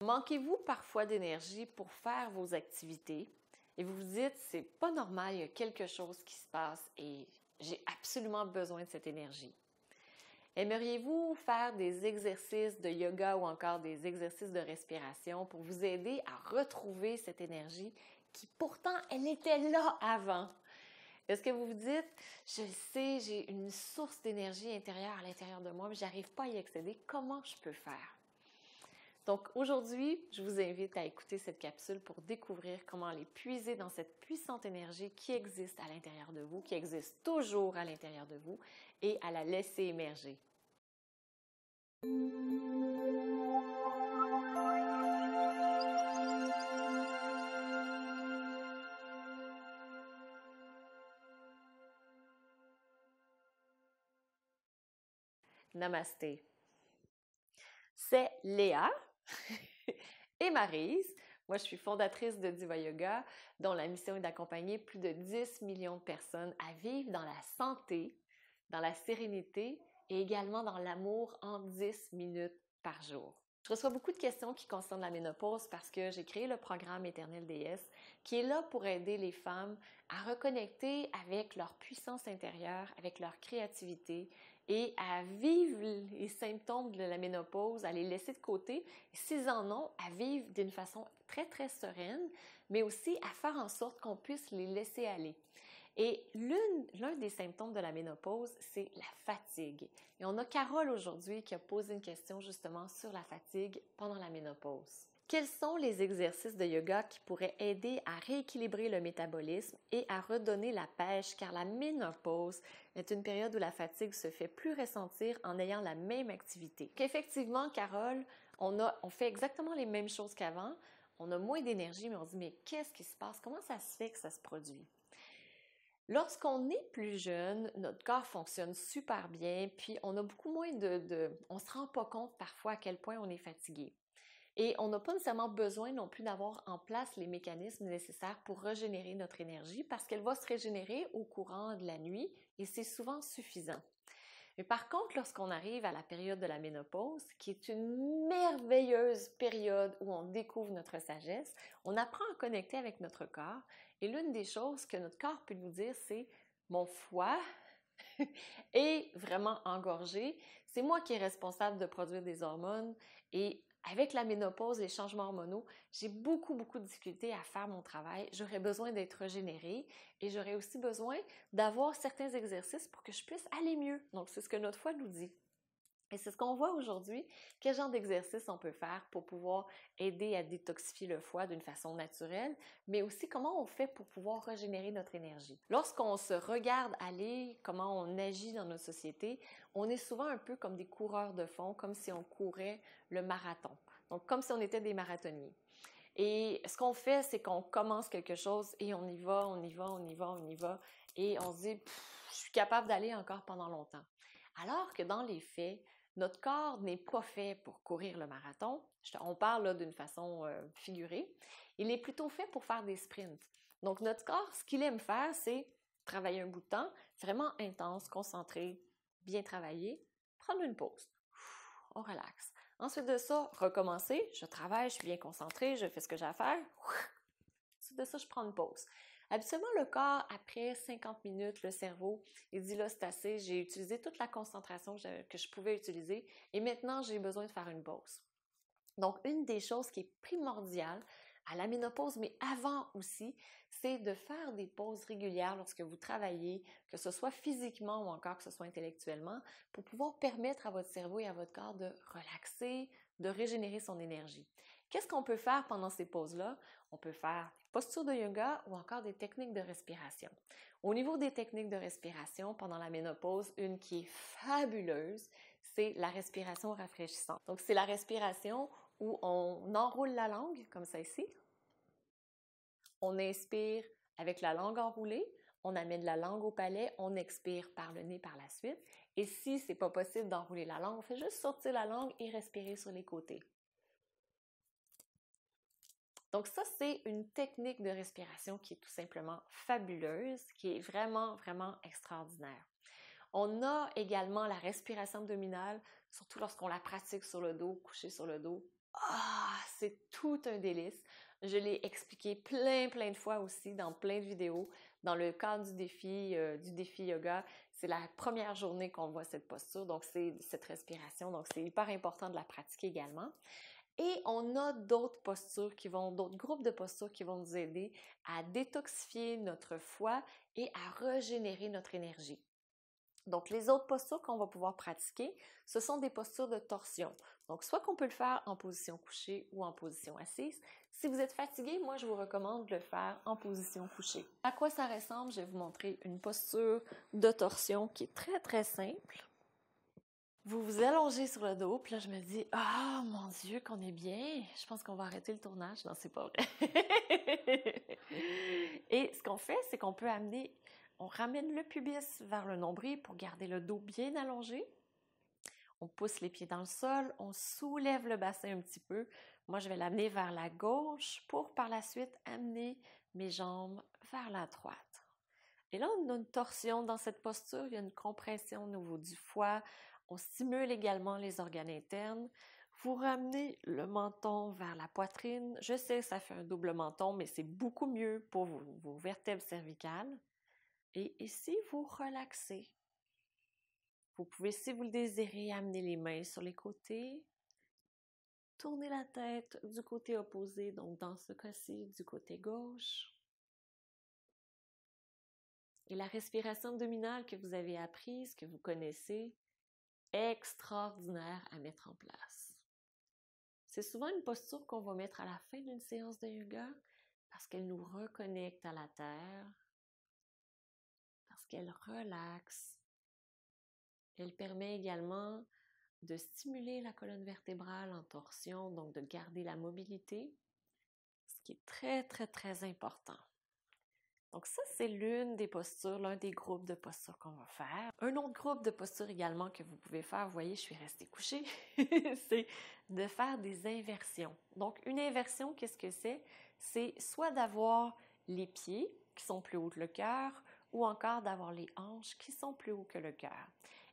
Manquez-vous parfois d'énergie pour faire vos activités et vous vous dites, c'est pas normal, il y a quelque chose qui se passe et j'ai absolument besoin de cette énergie. Aimeriez-vous faire des exercices de yoga ou encore des exercices de respiration pour vous aider à retrouver cette énergie qui pourtant, elle était là avant? Est-ce que vous vous dites, je sais, j'ai une source d'énergie intérieure à l'intérieur de moi, mais j'arrive pas à y accéder, comment je peux faire? Donc aujourd'hui, je vous invite à écouter cette capsule pour découvrir comment aller puiser dans cette puissante énergie qui existe à l'intérieur de vous, qui existe toujours à l'intérieur de vous, et à la laisser émerger. Namasté. C'est Léa et Maryse. Moi, je suis fondatrice de Diva Yoga, dont la mission est d'accompagner plus de 10 millions de personnes à vivre dans la santé, dans la sérénité et également dans l'amour en 10 minutes par jour. Je reçois beaucoup de questions qui concernent la ménopause parce que j'ai créé le programme Éternelle Déesse qui est là pour aider les femmes à reconnecter avec leur puissance intérieure, avec leur créativité et à vivre les symptômes de la ménopause, à les laisser de côté, et s'ils en ont, à vivre d'une façon très, très sereine, mais aussi à faire en sorte qu'on puisse les laisser aller. Et l'un des symptômes de la ménopause, c'est la fatigue. Et on a Carole aujourd'hui qui a posé une question justement sur la fatigue pendant la ménopause. Quels sont les exercices de yoga qui pourraient aider à rééquilibrer le métabolisme et à redonner la pêche, car la ménopause est une période où la fatigue se fait plus ressentir en ayant la même activité. Effectivement, Carole, on fait exactement les mêmes choses qu'avant, on a moins d'énergie, mais on se dit, mais qu'est-ce qui se passe? Comment ça se fait que ça se produit? Lorsqu'on est plus jeune, notre corps fonctionne super bien, puis on a beaucoup moins on se rend pas compte parfois à quel point on est fatigué. Et on n'a pas nécessairement besoin non plus d'avoir en place les mécanismes nécessaires pour régénérer notre énergie parce qu'elle va se régénérer au courant de la nuit et c'est souvent suffisant. Mais par contre, lorsqu'on arrive à la période de la ménopause, qui est une merveilleuse période où on découvre notre sagesse, on apprend à connecter avec notre corps et l'une des choses que notre corps peut nous dire, c'est mon foie est vraiment engorgé. C'est moi qui est responsable de produire des hormones et avec la ménopause, les changements hormonaux, j'ai beaucoup de difficultés à faire mon travail. J'aurais besoin d'être régénérée et j'aurais aussi besoin d'avoir certains exercices pour que je puisse aller mieux. Donc, c'est ce que notre foie nous dit. Et c'est ce qu'on voit aujourd'hui. Quel genre d'exercice on peut faire pour pouvoir aider à détoxifier le foie d'une façon naturelle, mais aussi comment on fait pour pouvoir régénérer notre énergie. Lorsqu'on se regarde aller, comment on agit dans notre société, on est souvent un peu comme des coureurs de fond, comme si on courait le marathon. Donc, comme si on était des marathoniers. Et ce qu'on fait, c'est qu'on commence quelque chose et on y va, on y va, on y va, on y va. Et on se dit, je suis capable d'aller encore pendant longtemps. Alors que dans les faits, notre corps n'est pas fait pour courir le marathon. On parle là d'une façon figurée. Il est plutôt fait pour faire des sprints. Donc notre corps, ce qu'il aime faire, c'est travailler un bout de temps, vraiment intense, concentré, bien travailler, prendre une pause. On relaxe. Ensuite de ça, recommencer. Je travaille, je suis bien concentrée, je fais ce que j'ai à faire. Ensuite de ça, je prends une pause. Habituellement, le corps, après 50 minutes, le cerveau, il dit là, c'est assez, j'ai utilisé toute la concentration que je pouvais utiliser et maintenant, j'ai besoin de faire une pause. Donc, une des choses qui est primordiale à la ménopause, mais avant aussi, c'est de faire des pauses régulières lorsque vous travaillez, que ce soit physiquement ou encore que ce soit intellectuellement, pour pouvoir permettre à votre cerveau et à votre corps de relaxer, de régénérer son énergie. Qu'est-ce qu'on peut faire pendant ces pauses-là? On peut faire des postures de yoga ou encore des techniques de respiration. Au niveau des techniques de respiration, pendant la ménopause, une qui est fabuleuse, c'est la respiration rafraîchissante. Donc, c'est la respiration où on enroule la langue, comme ça ici. On inspire avec la langue enroulée, on amène la langue au palais, on expire par le nez par la suite. Et si c'est pas possible d'enrouler la langue, on fait juste sortir la langue et respirer sur les côtés. Donc ça, c'est une technique de respiration qui est tout simplement fabuleuse, qui est vraiment extraordinaire. On a également la respiration abdominale, surtout lorsqu'on la pratique sur le dos, couché sur le dos. c'est tout un délice. Je l'ai expliqué plein de fois aussi dans plein de vidéos. Dans le cadre du défi yoga, c'est la première journée qu'on voit cette posture, donc c'est cette respiration. Donc, c'est hyper important de la pratiquer également. Et on a d'autres d'autres groupes de postures qui vont nous aider à détoxifier notre foie et à régénérer notre énergie. Donc, les autres postures qu'on va pouvoir pratiquer, ce sont des postures de torsion. Donc, soit qu'on peut le faire en position couchée ou en position assise. Si vous êtes fatigué, moi, je vous recommande de le faire en position couchée. À quoi ça ressemble? Je vais vous montrer une posture de torsion qui est très simple. Vous vous allongez sur le dos, puis là, je me dis, mon Dieu, qu'on est bien. Je pense qu'on va arrêter le tournage. Non, c'est pas vrai. Et ce qu'on fait, c'est qu'on peut on ramène le pubis vers le nombril pour garder le dos bien allongé. On pousse les pieds dans le sol, on soulève le bassin un petit peu. Moi, je vais l'amener vers la gauche pour par la suite amener mes jambes vers la droite. Et là, on a une torsion dans cette posture, il y a une compression au niveau du foie. On stimule également les organes internes. Vous ramenez le menton vers la poitrine. Je sais, ça fait un double menton, mais c'est beaucoup mieux pour vos vertèbres cervicales. Et ici, vous relaxez. Vous pouvez, si vous le désirez, amener les mains sur les côtés. Tournez la tête du côté opposé, donc dans ce cas-ci, du côté gauche. Et la respiration abdominale que vous avez apprise, que vous connaissez, extraordinaire à mettre en place. C'est souvent une posture qu'on va mettre à la fin d'une séance de yoga parce qu'elle nous reconnecte à la terre, parce qu'elle relaxe. Elle permet également de stimuler la colonne vertébrale en torsion, donc de garder la mobilité, ce qui est très important. Donc ça, c'est l'une des postures, l'un des groupes de postures qu'on va faire. Un autre groupe de postures également que vous pouvez faire, vous voyez, je suis restée couchée, c'est de faire des inversions. Donc une inversion, qu'est-ce que c'est? C'est soit d'avoir les pieds qui sont plus hauts que le cœur ou encore d'avoir les hanches qui sont plus hauts que le cœur.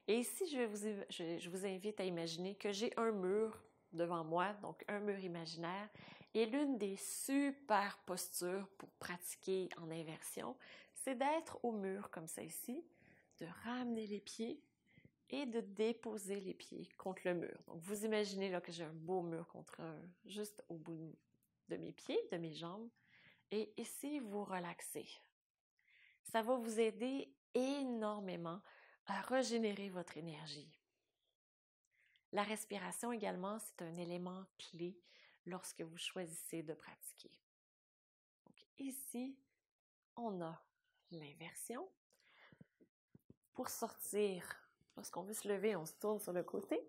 Et ici, je vous invite à imaginer que j'ai un mur devant moi, donc un mur imaginaire. Et l'une des super postures pour pratiquer en inversion, c'est d'être au mur comme ça ici, de ramener les pieds et de déposer les pieds contre le mur. Donc, vous imaginez là que j'ai un beau mur juste au bout de mes pieds, de mes jambes. Et ici, vous relaxez. Ça va vous aider énormément à régénérer votre énergie. La respiration également, c'est un élément clé lorsque vous choisissez de pratiquer. Donc ici, on a l'inversion. Pour sortir, lorsqu'on veut se lever, on se tourne sur le côté.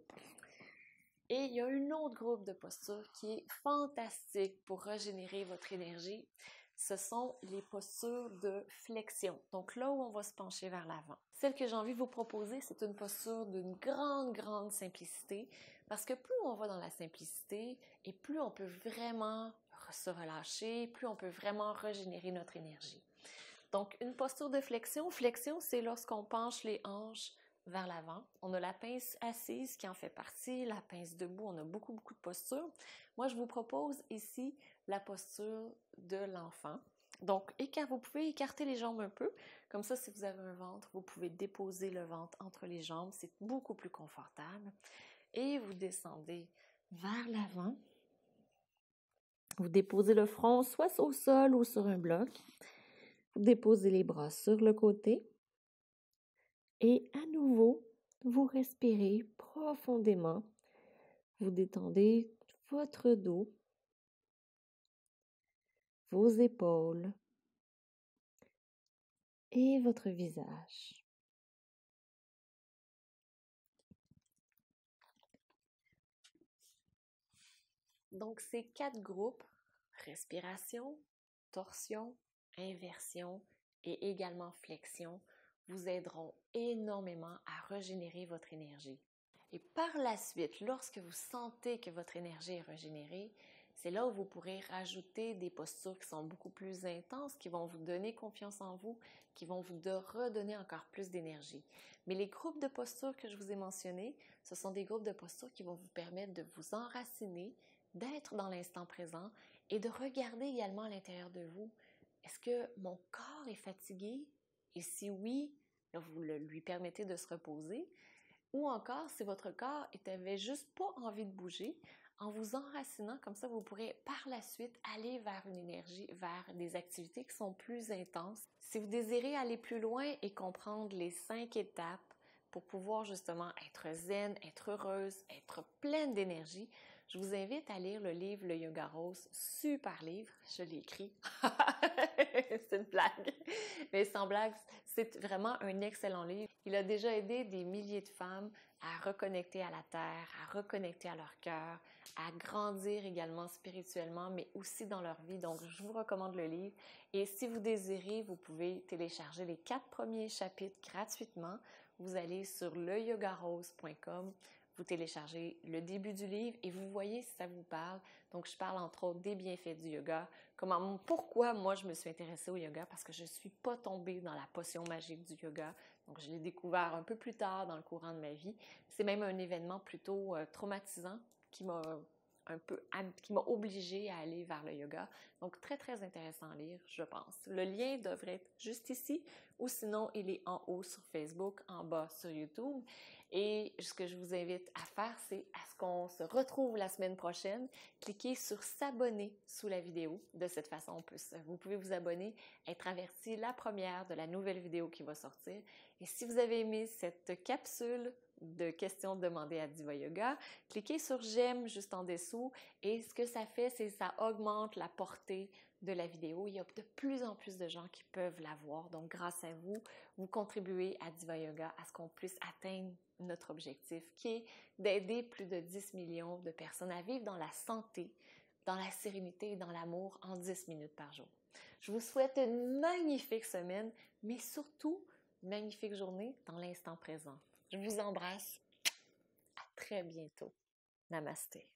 Et il y a un autre groupe de postures qui est fantastique pour régénérer votre énergie. Ce sont les postures de flexion. Donc là où on va se pencher vers l'avant. Celle que j'ai envie de vous proposer, c'est une posture d'une grande simplicité parce que plus on va dans la simplicité et plus on peut vraiment se relâcher, plus on peut vraiment régénérer notre énergie. Donc une posture de flexion. Flexion, c'est lorsqu'on penche les hanches vers l'avant. On a la pince assise qui en fait partie, la pince debout, on a beaucoup de postures. Moi, je vous propose ici la posture de l'enfant. Donc, vous pouvez écarter les jambes un peu. Comme ça, si vous avez un ventre, vous pouvez déposer le ventre entre les jambes. C'est beaucoup plus confortable. Et vous descendez vers l'avant. Vous déposez le front soit au sol ou sur un bloc. Vous déposez les bras sur le côté. Et à nouveau, vous respirez profondément. Vous détendez votre dos, vos épaules et votre visage. Donc, ces 4 groupes, respiration, torsion, inversion et également flexion, vous aideront énormément à régénérer votre énergie. Et par la suite, lorsque vous sentez que votre énergie est régénérée, c'est là où vous pourrez rajouter des postures qui sont beaucoup plus intenses, qui vont vous donner confiance en vous, qui vont vous redonner encore plus d'énergie. Mais les groupes de postures que je vous ai mentionnés, ce sont des groupes de postures qui vont vous permettre de vous enraciner, d'être dans l'instant présent et de regarder également à l'intérieur de vous. Est-ce que mon corps est fatigué? Et si oui, là, vous lui permettez de se reposer. Ou encore, si votre corps n'avait juste pas envie de bouger, en vous enracinant, comme ça, vous pourrez par la suite aller vers une énergie, vers des activités qui sont plus intenses. Si vous désirez aller plus loin et comprendre les 5 étapes pour pouvoir justement être zen, être heureuse, être pleine d'énergie, je vous invite à lire le livre Le Yoga Rose, super livre, je l'ai écrit. C'est une blague. Mais sans blague, c'est vraiment un excellent livre. Il a déjà aidé des milliers de femmes à reconnecter à la terre, à reconnecter à leur cœur, à grandir également spirituellement, mais aussi dans leur vie. Donc, je vous recommande le livre. Et si vous désirez, vous pouvez télécharger les 4 premiers chapitres gratuitement. Vous allez sur leyogarose.com, vous téléchargez le début du livre et vous voyez si ça vous parle. Donc, je parle entre autres des bienfaits du yoga, pourquoi moi je me suis intéressée au yoga, parce que je ne suis pas tombée dans la potion magique du yoga. Donc, je l'ai découvert un peu plus tard dans le courant de ma vie. C'est même un événement plutôt traumatisant qui m'a obligée à aller vers le yoga. Donc, très, très intéressant à lire, je pense. Le lien devrait être juste ici ou sinon, il est en haut sur Facebook, en bas sur YouTube. Et ce que je vous invite à faire, c'est à ce qu'on se retrouve la semaine prochaine. Cliquez sur s'abonner sous la vidéo. De cette façon, vous pouvez vous abonner, être averti la première de la nouvelle vidéo qui va sortir. Et si vous avez aimé cette capsule de questions demandées à Diva Yoga, cliquez sur j'aime juste en dessous et ce que ça fait, c'est que ça augmente la portée de la vidéo. Il y a de plus en plus de gens qui peuvent la voir. Donc, grâce à vous, vous contribuez à Diva Yoga à ce qu'on puisse atteindre notre objectif qui est d'aider plus de 10 millions de personnes à vivre dans la santé, dans la sérénité et dans l'amour en 10 minutes par jour. Je vous souhaite une magnifique semaine, mais surtout une magnifique journée dans l'instant présent. Je vous embrasse. À très bientôt. Namasté.